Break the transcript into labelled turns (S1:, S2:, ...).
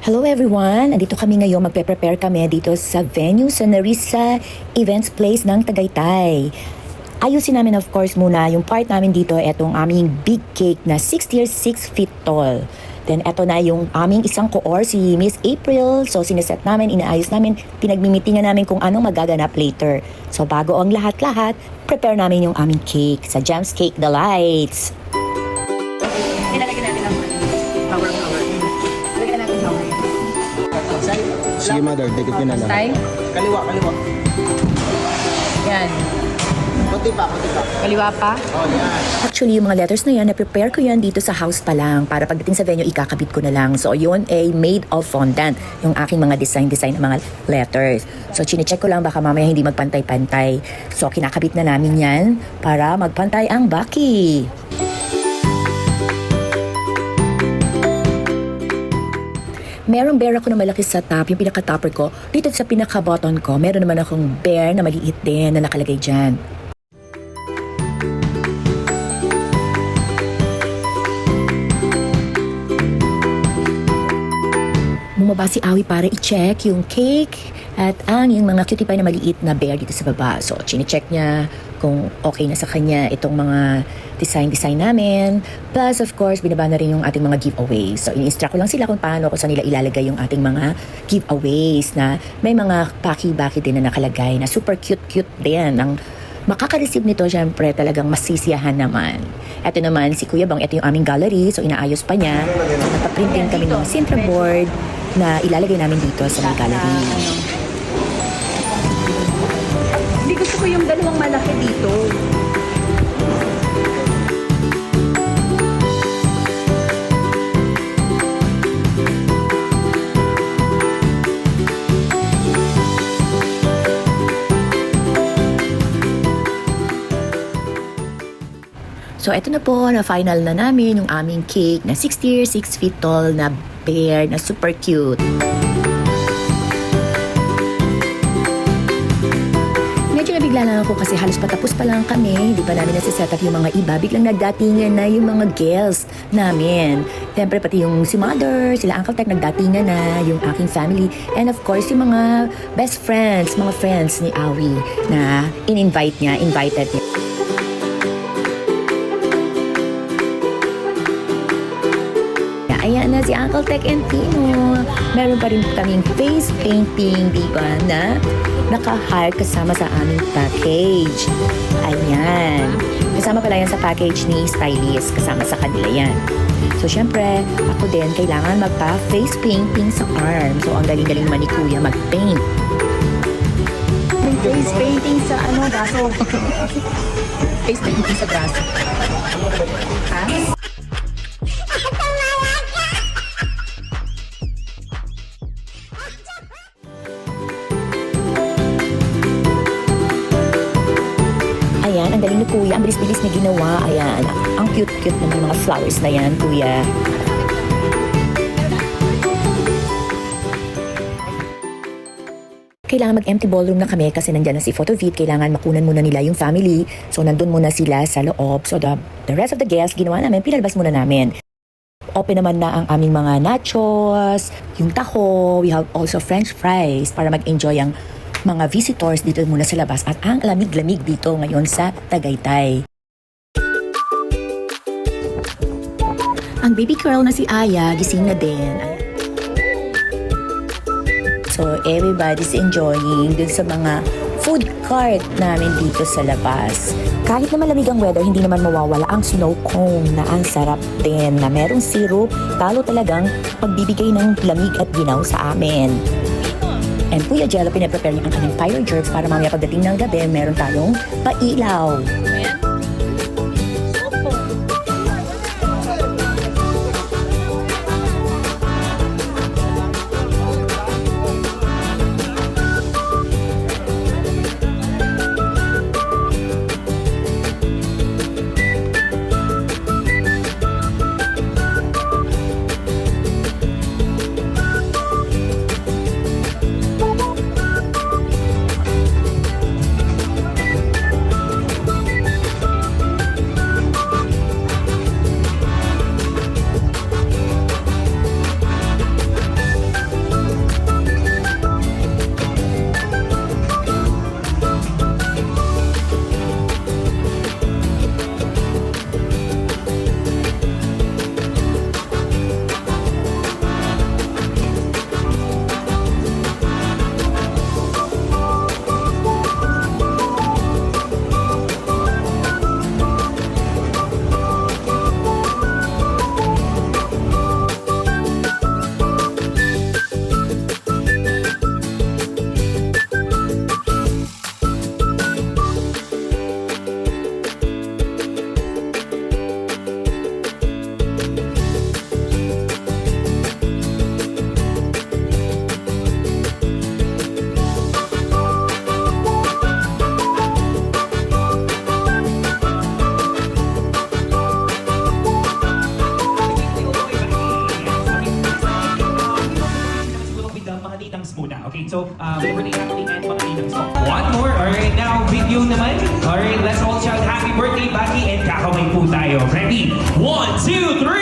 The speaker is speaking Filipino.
S1: Hello everyone! Andito kami ngayon, magpe-prepare kami dito sa venue sa Narisa Events Place ng Tagaytay. Ayusin namin of course muna yung part namin dito, etong aming big cake na 6 years 6 feet tall. Then eto na yung aming isang coor, si Miss April. So sineset namin, inaayos namin, pinagmimitingan namin kung anong magaganap later. So bago ang lahat-lahat, prepare namin yung aming cake sa Gems Cake Delights.
S2: Ilalagay natin ang flower. Lagyan natin flower.
S3: Sige, mother, dikit ko na lang.
S2: Tay?
S3: Kaliwa.
S2: Yan.
S3: Konti pa.
S2: Kaliwa pa.
S3: Oh, yan.
S1: Actually, yung mga letters na yan, na-prepare ko yan dito sa house pa lang para pagdating sa venue, ikakabit ko na lang. So, yun ay made of fondant, yung aking mga design ng mga letters. So, chinecheck ko lang baka mamaya hindi magpantay-pantay. So, kinakabit na namin yan para magpantay ang baki. Merong bear ako na malaki sa top, yung pinaka-topper ko. Dito sa pinaka-button ko, meron naman akong bear na maliit din na nakalagay dyan. Bumaba si Awi para i-check yung cake at yung mga cutie pie na maliit na bear dito sa baba. So, chine-check niya kung okay na sa kanya itong mga design namin. Plus, of course, binaba na rin yung ating mga giveaways. So, in-instruct ko lang sila kung paano kung saan nila ilalagay yung ating mga giveaways na may mga paki-baki din na nakalagay na super cute din. Ang makaka-receive nito, syempre, talagang masisiyahan naman. Ito naman, si Kuya Bang, ito yung aming gallery. So, inaayos pa niya. So, napaprintin kami ng Sintra board na ilalagay namin dito sa may gallery.
S2: Hindi, gusto ko yung dalawang malaki dito.
S1: So, eto na po, na final na namin yung aming cake na 6 years, 6 feet tall na bear na super cute. Medyo nabigla lang ako kasi halos patapos pa lang kami. Hindi pa namin nasiset up yung mga iba. Biglang nagdatingan na yung mga girls namin. Siyempre pati yung si mother, sila Uncle Tek nagdatingan na, yung aking family. And of course, yung mga best friends, mga friends ni Awi na invited niya. Ayan na si Uncle Tek and Tino. Meron pa rin kaming face painting, di ba, na naka-heart kasama sa aming package. Ayan. Kasama pala yan sa package ni Stylist. Kasama sa kanila yan. So, syempre, ako din kailangan magpa-face painting sa arm. So, ang galing-galing naman ni Kuya mag-paint.
S2: Face painting sa braso. Face painting sa braso. Ha?
S1: Ayan, ang galing ni Kuya. Ang bilis-bilis niya ginawa. Ayan, ang cute-cute naman mga flowers na yan, Kuya. Kailangan mag-empty ballroom na kami kasi nandyan na si Photovid. Kailangan makunan muna nila yung family. So, nandun muna sila sa loob. So, the rest of the guests, ginawa namin, pinalabas muna namin. Open naman na ang aming mga nachos, yung taho. We have also french fries para mag-enjoy ang mga visitors dito muna sa labas at ang lamig-lamig dito ngayon sa Tagaytay. Ang baby girl na si Aya, gising na din. So, everybody's enjoying dun sa mga food cart namin dito sa labas. Kahit na malamig ang weather, hindi naman mawawala ang snow cone na ang sarap din na merong syrup, talo talagang pagbibigay ng lamig at ginaw sa amin. And Kuya Jello, pinaprepare niya ang kanyang fire jerks para mamaya pagdating ng gabi, meron tayong pailaw.
S4: muna. Okay, so birthday happening and mga ninang. So, one more. Alright, now video naman. Alright, let's all shout happy birthday, Baki, and kakamay po tayo. Ready? 1, 2, 3!